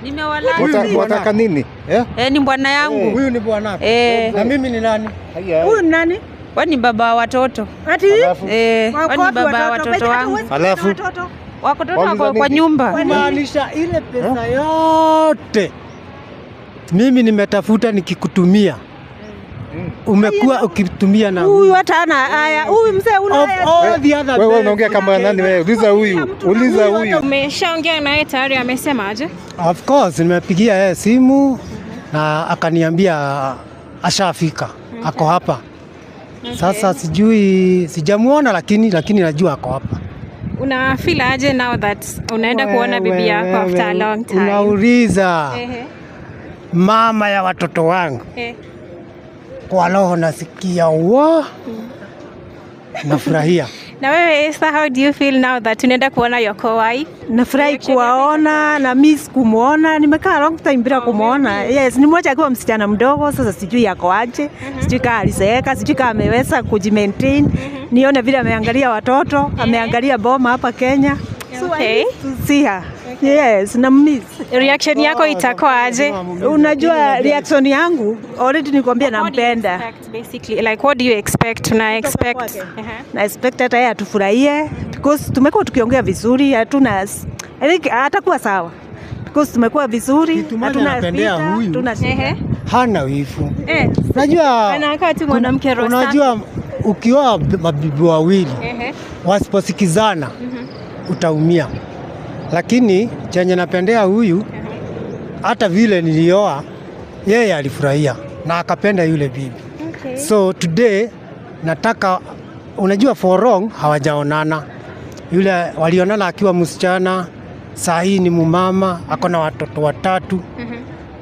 Nimewalani. Wataka nini? Ni bwana yangu. Huyu ni bwana. Na mimi ni nani? Huyu ni nani? Wewe ni baba wa watoto. Ati? Wewe ni baba wa watoto wangu. Alafu Watoto wako kwa nyumba. Kumaanisha ile pesa yote mimi nimetafuta nikikutumia. Umekuwa ukitumia na huyu hata hana haya. Huyu mzee una haya. Wewe unaongea kama nani wewe? Uliza huyu. Umeshaongea naye tayari, amesema aje? Of course nimepigia yeye simu na akaniambia ashafika. Ako hapa. Sasa sijamuona lakini najua ako hapa. Una feel aje now that unaenda kuona bibi yako after a long time? Unauliza mama ya watoto wangu. Kwa roho nasikia nafurahia. Na wewe Esther, how do you feel now that unaenda kuona your wife? Nafurahi kuwaona na miss kumuona. Nimekaa long time bila kumuona. Yes, ni mmoja akiwa msichana mdogo, sasa sijui yako aje. Sijui kama alizeeka, sijui kama ameweza kujimaintain. Nione vile ameangalia watoto, ameangalia boma hapa Kenya. Okay. See her. Yes, na miss. Reaction yako itakuwa aje? Unajua reaction yangu already nikwambia nampenda. Basically, like what do you expect? Na expect hata yeye atufurahie because tumekuwa tukiongea vizuri, hatuna I think atakuwa sawa. Because tumekuwa vizuri, hatuna huyu. Hana wivu. Unajua anakaa tu mwanamke rosa. Unajua ukiwa mabibi wawili wasiposikizana utaumia. Lakini chenye napendea huyu hata vile nilioa yeye alifurahia na akapenda yule bibi. So today nataka, unajua for long hawajaonana. Yule walionana akiwa msichana, saa hii ni mumama, ako na watoto 3.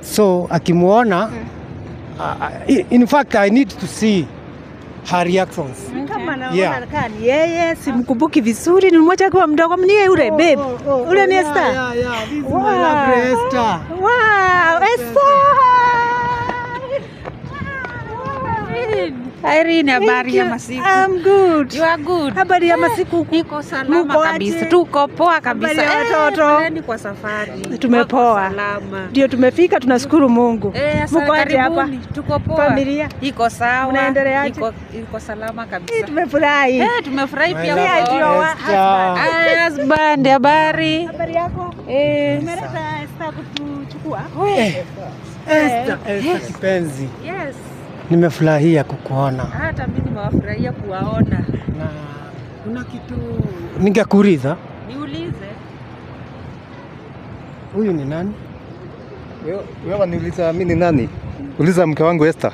So akimuona in fact I need to see her reactions. Kama naona kani yeye simkumbuki vizuri, ni mmoja akiwa mdogo, ni yule babe. Ule ni Esther. This is my lovely Esther. Wow, Esther. Irene, habari ya masiku? I'm good. You are good. Habari ya masiku? Niko salama kabisa. Tuko poa kabisa. Watoto. Ni kwa safari. Tumepoa. Ndio tumefika, tunashukuru Mungu. Mko aje hapa? Tuko poa. Familia iko sawa. Unaendeleaje? Iko salama kabisa. Tumefurahi. Tumefurahi pia kwa husband. Habari? Habari yako? Umeleta Esther kutuchukua? Esther kipenzi. Yes. Nimefurahia kukuona. Hata mimi nimewafurahia kuwaona. Na kuna kitu ningekuuliza. Niulize. Huyu ni nani? Wewe niuliza mimi ni nani? Uliza mke wangu Esther.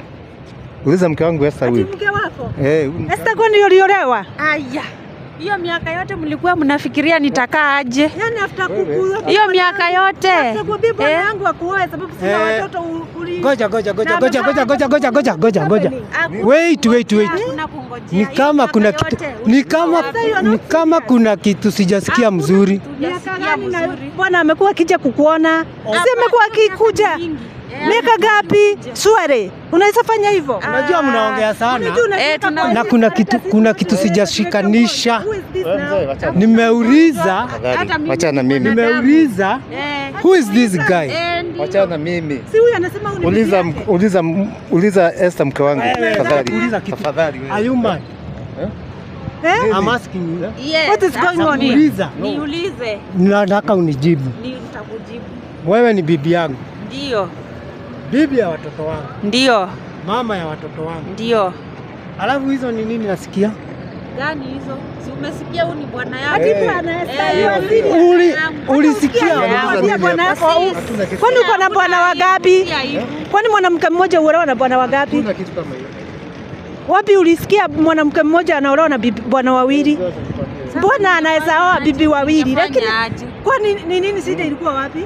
Uliza mke wangu Esther huyu. Mke wako? Esther kwani uliolewa? Aya. Hiyo miaka yote mlikuwa mnafikiria nitakaa aje? Yaani after kuku. Hiyo miaka yote. Sababu bibi yangu akuoe sababu sina watoto. Ngoja. Wait. Ni kama kuna kitu sijasikia mzuri. Bwana amekuwa akija kukuona. Si amekuwa akikuja. Miaka gapi? Sware. Unaweza fanya hivyo? Unajua mnaongea sana. Na kuna kitu sijashikanisha. Nimeuliza. Acha na mimi. Nimeuliza. Who is this guy? Acha na mimi. Si huyu anasema uliza Esther mke wangu. Tafadhali. Are you mad? I'm asking you. Yes. What is going on? Niulize. Nataka unijibu. Nitakujibu. Wewe ni bibi yangu. Ndio. Bibi ya watoto wangu. Ndio. Mama ya watoto wangu. Ndio. Alafu hizo ni nini nasikia? Gani hizo? Si umesikia huyu ni bwana yako? Ulisikia bwana yako? Kwani uko na bwana wangapi? Kwani mwanamke mmoja huolewa na bwana wangapi? Kuna kitu kama hiyo. Wapi ulisikia mwanamke mmoja anaolewa na bwana wawili? Mbona anaweza oa bibi wawili? Lakini kwani ni nini shida ilikuwa wapi?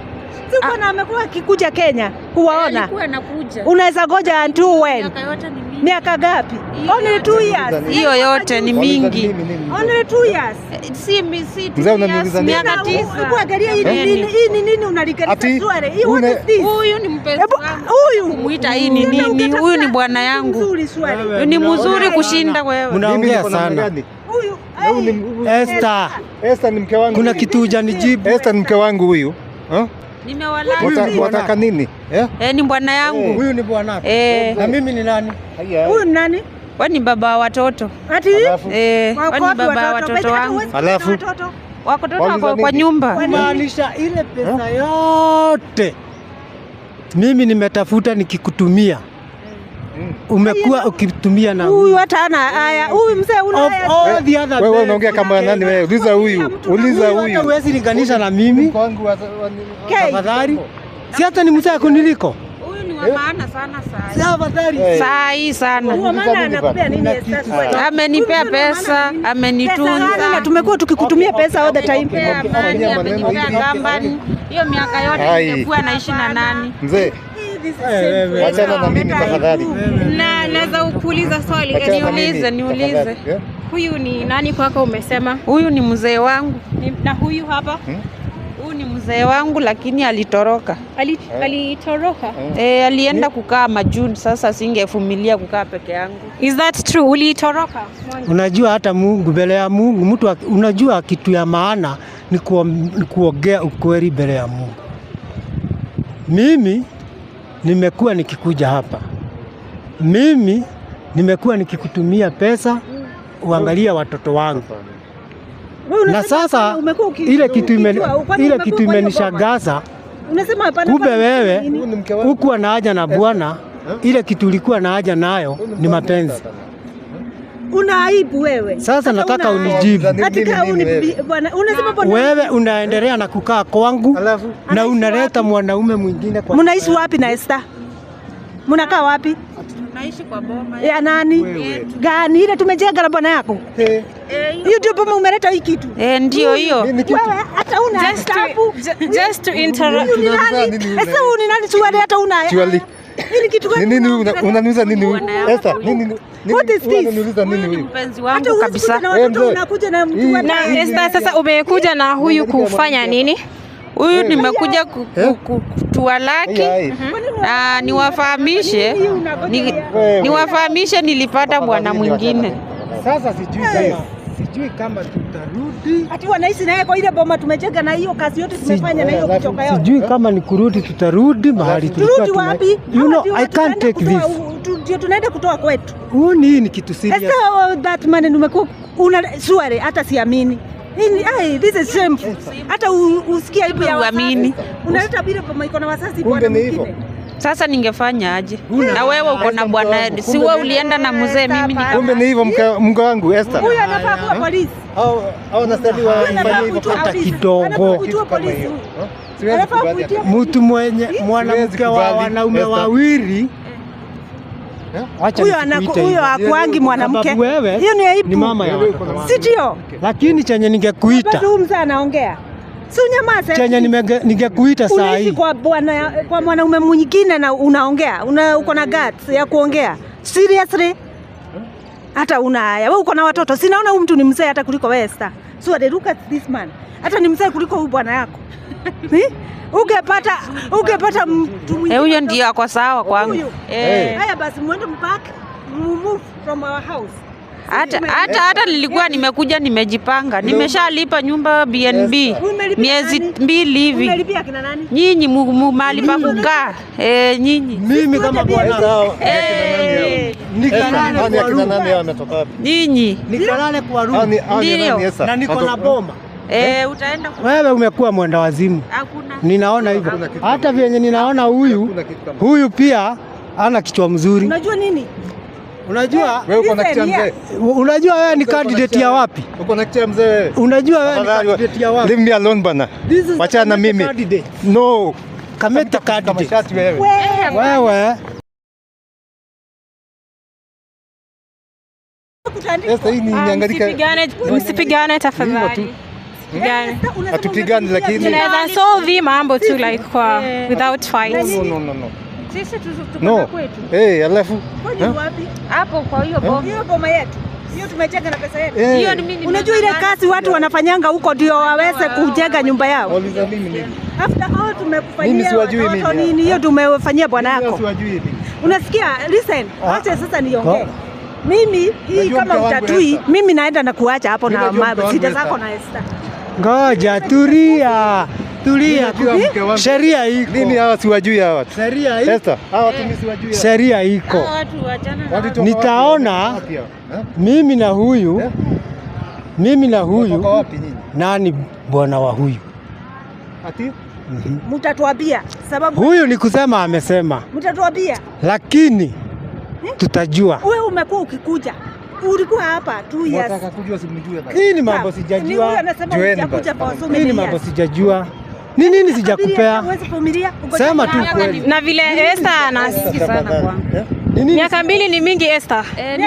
Si bwana amekuwa akikuja Kenya kuwaona. Alikuwa anakuja. Unaweza goja until when? Miaka gapi? Only 2 years. Hiyo yote ni mingi. Only 2 years. Si miaka 9. Kuangalia hii ni nini unalikalia swali? Huyu ni mpenzi wangu. Huyu kumuita hii ni nini? Huyu ni bwana yangu. Ni mzuri kushinda wewe. Unaongea sana. Huyu Esther. Esther ni mke wangu. Kuna kitu hujanijibu. Esther ni mke wangu huyu. Nimewalaza. Wataka nini? Ni bwana yangu. Huyu ni bwana. Na mimi ni nani? Huyu ni nani? Wewe ni baba wa watoto. Ati? Wewe ni baba wa watoto wangu. Alafu Watoto wako kwa nyumba. Kumaanisha ile pesa yote mimi nimetafuta nikikutumia. Umekuwa ukitumia na huyu hata ana haya. Huyu mzee una haya. Wewe unaongea kama nani wewe? Uliza huyu. Huwezi linganisha na mimi. Tafadhali. Si hata ni mzee kuniliko. Huyu ni wa maana sana Si afadhali. saa hii sana. Huyu maana anakupea nini sasa? Amenipea pesa, amenitunza. Tumekuwa tukikutumia pesa all the time. Amenipea gambani. Hiyo miaka yote nilikuwa naishi na nani? Mzee. Achana na mimi tafadhali. Na naweza kuuliza swali? Niulize. Huyu ni nani kwako umesema? Huyu ni mzee wangu. Na huyu hapa? Huyu ni mzee wangu lakini alitoroka. Alitoroka? Alienda kukaa Majuni, sasa singevumilia kukaa peke yangu. Is that true? Ulitoroka? Unajua hata Mungu, mbele ya Mungu mtu unajua kitu ya maana ni kuongea ukweli mbele ya Mungu. Mimi nimekuwa nikikuja hapa. Mimi nimekuwa nikikutumia pesa uangalia watoto wangu. Na sasa ile kitu imenishangaza. Unasema hapana. Kumbe wewe hukuwa na haja na bwana, ile kitu ulikuwa na haja nayo ni mapenzi. Una aibu wewe. Sasa nataka unijibu. Unasema bwana wewe unaendelea na kukaa kwangu na unaleta mwanaume mwingine kwa. Mnaishi wapi na Esther? Mnakaa wapi? Tunaishi kwa boma. Ya nani? Gani ile tumejenga na bwana yako? Hiyo ndio boma umeleta hii kitu. Ndio hiyo. Wewe hata una just to interrupt. Sasa ni nani tuwale hata una. Hili kitu gani? Nini unaniuza nini? Esther, nini? What is this? Unaniuza nini huyu? Mpenzi wangu kabisa. Unakuja na mtu wa Na Esther, sasa umekuja na huyu kufanya nini? Huyu nimekuja kutualaki na niwafahamishe nilipata bwana mwingine. Sasa sijui kama tutarudi. Ati wanaishi naye kwa ile boma tumejenga na hiyo kazi yote tumefanya na hiyo kuchoka yote. Sijui kama ni kurudi, tutarudi mahali tulikuwa. Turudi wapi? You know, I can't take this. Ndio tunaenda kutoa kwetu. Hii ni kitu serious. Sasa that man umekuwa una sware hata siamini. This is shameful. Hata usikia aibu ya uamini. Unaleta bila boma iko na wasasi bwana mwingine. Sasa ningefanya aje? Na wewe uko na bwana, si wewe ulienda na mzee, mimi ni. Kumbe ni hivyo mke wangu Esther. Huyu anafaa kuwa polisi. Au anastahili kufanya hivyo hata kidogo. Mtu mwanamke wa wanaume wawili. Huyo akwangi mwanamke. Hiyo ni aibu. Ni mama ya watoto wangu. Si ndio? Lakini chenye ningekuita. Bado mzee anaongea. Si unyamaze. Chenye ningekuita saa hii. Kwa mwanaume mwingine na unaongea. Uko na guts ya kuongea. Seriously? Hata una haya. Wewe uko na watoto. Sinaona huyu mtu ni mzee hata kuliko wewe Esther. So look at this man. Hata ni mzee kuliko huyu bwana yako. Ungepata mtu mwingine. Huyo ndio ako sawa kwangu. Haya basi muende mpaka move from our house. Hata nilikuwa nimekuja nimejipanga. Nimeshalipa nyumba BNB miezi 2 hivi. Umelipia kina nani? Nyinyi mahali pa kukaa. Nyinyi. Mimi kama bwana. Nikalale kwa nani ametoka wapi? Nyinyi. Nikalale kwa room. Na niko na boma. Utaenda wewe umekuwa mwenda wazimu. Hakuna. Ninaona hivyo. Hata vyenye ninaona huyu pia ana kichwa mzuri. Unajua nini? Unajua wewe uko na kichwa mzee. Unajua wewe ni candidate ya wapi? Uko na kichwa mzee wewe. Unajua wewe ni candidate ya wapi? Leave me alone bana. Wacha na mimi. No. Kameta candidate wewe. Wewe. Sasa hii ni niangalika. Msipigane tafadhali. Hatupigani lakini tunaweza solve mambo tu like without fights. No. Sisi tuko kwetu. Alafu hapo kwa hiyo boma. Hiyo boma yetu. Hiyo tumejenga na pesa yetu. Hiyo ni mimi. Unajua ile kazi watu wanafanyanga huko ndio waweze kujenga nyumba yao. Wauliza mimi nini? After all tumekufanyia watoto nini? Hiyo tumefanyia bwana yako. Siwajui hivi. Unasikia? Listen. Acha sasa niongee. Mimi hii kama utatui, mimi naenda na kuacha hapo na shida zako na Esther. Ngoja tulia. Tulia. Sheria iko. Nini hawa siwajui hawa? Sheria iko. Esther, hawa mimi siwajui. Sheria iko. Nitaona mimi na huyu nani bwana wa huyu. Ati? Mtatuambia sababu Huyu ni kusema amesema. mtatuambia. Lakini tutajua. Wewe umekuwa ukikuja. Ulikuwa hapa 2 years. Nataka kujua simjue basi. Hii ni mambo Ni sijajua. huyu anasema Jueni utakuja basi. kwa so Hii ni mambo sijajua. Ni nini sijakupea? Sema tu kweli. Na vile Esther anasikia sana kwangu. Ni nini? Miaka 2 ni mingi Esther.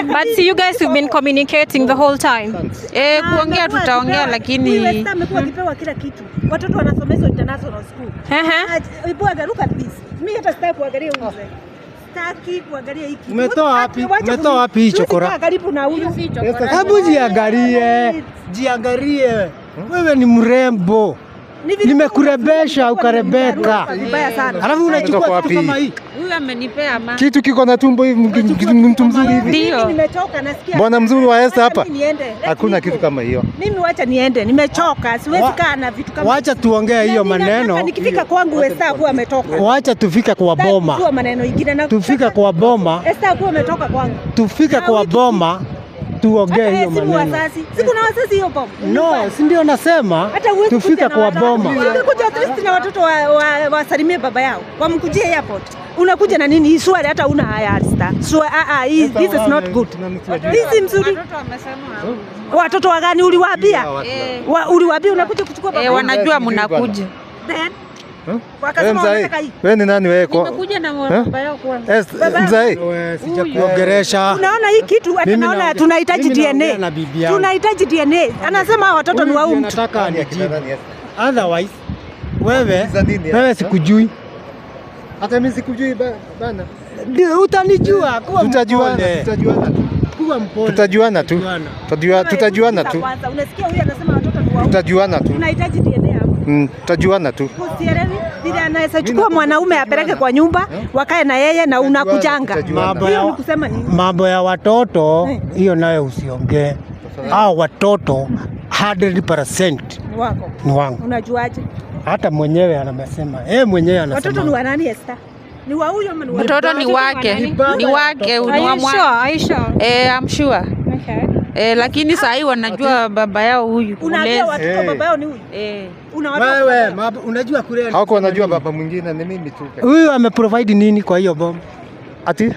But see you guys have been communicating the whole time. Kuongea tutaongea lakini Esther amekuwa akipewa kila kitu. Watoto wanasomeshwa international school. Ipo agaruka this. Mimi hata sitaki kuangalia huyu mzee. Sitaki kuangalia hiki. Umetoa wapi? Umetoa wapi hii chokora? Karibu na huyu. Hebu jiangalie. Wewe ni mrembo. Nimekurembesha ukarebeka. Vibaya sana. Alafu unachukua kitu kama hii. huyu amenipea ma. Kitu kiko na tumbo hivi, mtu mzuri hivi. Ndio. Nimechoka nasikia. Bwana mzuri wa Esther hapa. Niende. Hakuna kitu kama hiyo. Mimi wacha niende. Nimechoka. Siwezi kaa na vitu kama. Wacha tuongee hiyo maneno. Nikifika kwangu Esther akuwa ametoka. Wacha tufike kwa boma. Kwa maneno ingine na Tufike kwa boma. Esther akuwa ametoka kwangu. Tufike kwa boma. Tuongee hiyo maneno. Siku na wazazi hiyo boma. No, si ndio nasema tufike kwa boma. Ungekuja at least na watoto wasalimie baba yao. Wamkujie airport. Unakuja na nini? Swali hata una haya Esther. This is not good. This is mzuri. Watoto wamesema Watoto wagani uliwaambia? Uliwaambia unakuja kuchukua baba. wanajua mnakuja. Then Wakasema wanataka hii. Wewe ni nani wewe? Nimekuja na baba yao kwanza. Mzee. Sijakuongeresha. Unaona hii kitu hata naona tunahitaji DNA. Tunahitaji DNA. Anasema watoto ni wa mtu. Nataka anijibu. Otherwise wewe sikujui. Hata mimi sikujui bana. Utanijua kuwa mpole. Tutajuana tu. Tutajuana tu. Unasikia huyu anasema watoto ni wa mtu. Tutajuana tu. Tunahitaji DNA hapo. Tutajuana tu. Usielewi vile anaweza chukua mwanaume apeleke kwa nyumba wakae na yeye na unakujanga. Hiyo ni kusema nini? Mambo ya watoto hiyo nayo usiongee. Hao watoto 100% ni wangu. Unajuaje? Hata mwenyewe anasema. Mwenyewe anasema. Watoto ni wa nani Esther? Ni wa huyo ama ni wa? Mtoto ni wake. Ni wake, ni wa mwana. I'm sure. Okay. Lakini saa hii wanajua baba yao huyu. Unaambia watoto baba yao ni huyu? Wewe unajua kulea. Hawako wanajua baba mwingine ni mimi tu. Huyu ameprovide nini kwa hiyo boma? Ati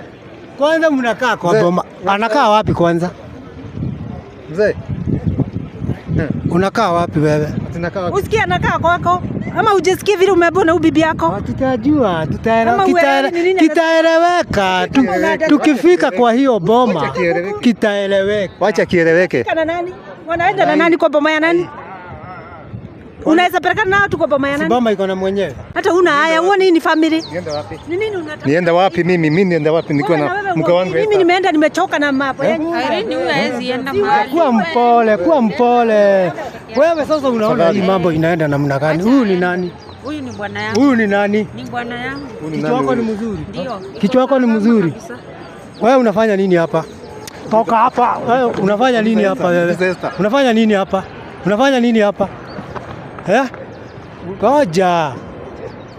Kwanza mnakaa kwa boma. Anakaa wapi kwanza? Mzee. Unakaa wapi wewe? Tunakaa wapi? Usikie anakaa kwako ama ujisikie vile umeona huyu bibi yako? Tutajua, kitaeleweka. Tukifika kwa hiyo boma kitaeleweka. Wacha kieleweke. Kana nani? Wanaenda na nani kwa boma ya nani? Unaweza pelekana nao tu kwa boma ya nani? Boma iko na mwenyewe. Hata una haya, uone ni family. Nienda wapi? Ni nini unataka? Nienda wapi mimi? Mimi nienda wapi niko na mke wangu? Mimi nimeenda nimechoka na mambo. Irene huyu hawezi enda mahali. Kuwa mpole. Wewe sasa unaona hii mambo inaenda namna gani? Huyu ni nani? Huyu ni bwana yangu. Huyu ni nani? Ni bwana yangu. Kichwa chako ni mzuri. Ndio. Kichwa chako ni mzuri. Wewe unafanya nini hapa? Toka hapa. Wewe unafanya nini hapa wewe? Unafanya nini hapa? Unafanya nini hapa? Ngoja.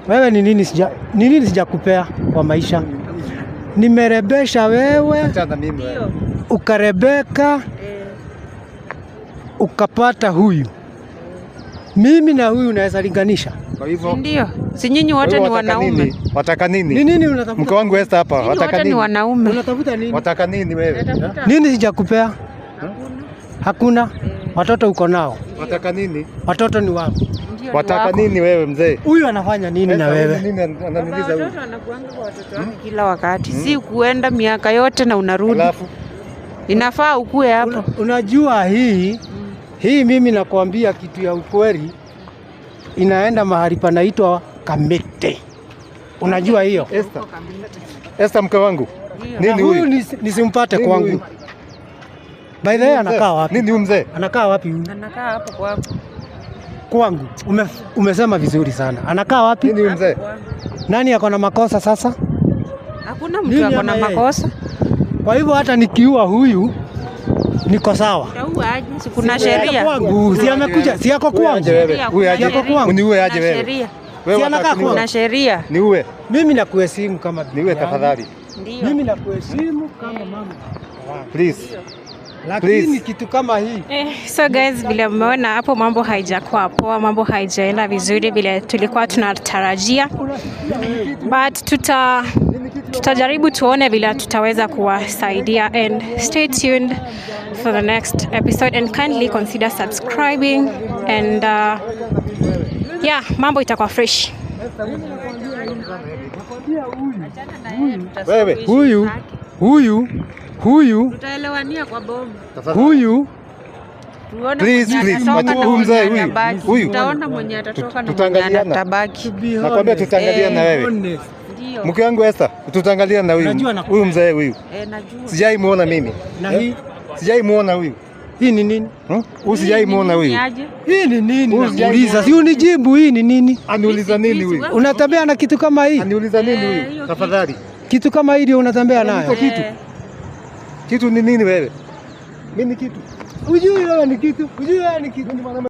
Wewe ni nini sijakupea kwa maisha? Nimerebesha wewe. Achana mimi wewe. Ukarebeka. Ukapata huyu. Mimi na huyu unaweza linganisha? Kwa hivyo ndio. Si nyinyi wote ni wanaume. Wataka nini? Ni nini unatafuta? Mke wangu Esther hapa. Wataka nini? Wote ni wanaume. Unatafuta nini? Wataka nini wewe? Nini sijakupea? Hakuna. Watoto uko nao? Wataka nini? Watoto ni wako. Wataka nini wewe mzee? Huyu anafanya nini na wewe? Nini ananiuliza huyu? Watoto wanakuanga kwa watoto wake kila wakati. Si kuenda miaka yote na unarudi. Alafu inafaa ukue hapo. Unajua hii mimi nakwambia kitu ya ukweli, inaenda mahali panaitwa Kamete. Unajua hiyo? Esther mke wangu. Nini huyu? Nisimpate kwangu. By the way anakaa wapi? Nini huyu mzee? Anakaa wapi huyu? Anakaa hapo kwako. Kwangu. Umesema vizuri sana. Anakaa wapi? Nini huyu mzee? Nani ako na makosa sasa? Hakuna mtu ako na makosa. Kwa hivyo hata nikiua huyu niko sawa. Kuna sheria. Kwangu, si amekuja, si yako kwangu. Huyu aje kwangu. Ni uwe aje wewe. Si anakaa kwangu. Kuna sheria. Ni uwe. Mimi nakuheshimu kama Ni uwe tafadhali. Ndio. Mimi nakuheshimu kama mama. Please. Lakini kitu kama hii. So guys, vile mmeona hapo mambo haijakuwa poa, mambo haijaenda vizuri vile tulikuwa tunatarajia. But tutajaribu tuone vile tutaweza kuwasaidia, and stay tuned for the next episode and kindly consider subscribing and yeah, mambo itakuwa fresh. Wewe. Huyu Tutaelewania kwa bomu. huyu Please, huyu. Tutaona mwenye atatoka na Tutaangaliana. mwenye atabaki. Nakwambia tutaangaliana na wewe. Ndio. Mke wangu Esther, tutaangaliana na huyu mzee huyu. Najua. Sijai muona mimi. na hii. Sijai muona huyu. Hii ni nini? Huyu sijai muona huyu. Hii ni nini? Nakuuliza, si unijibu hii ni nini? Aniuliza nini huyu? Unatembea na kitu kama hii? Aniuliza nini huyu? Tafadhali. Kitu kama hii ndio unatembea nayo? Kitu ni nini wewe? Mimi ni kitu. Ujui wewe ni kitu.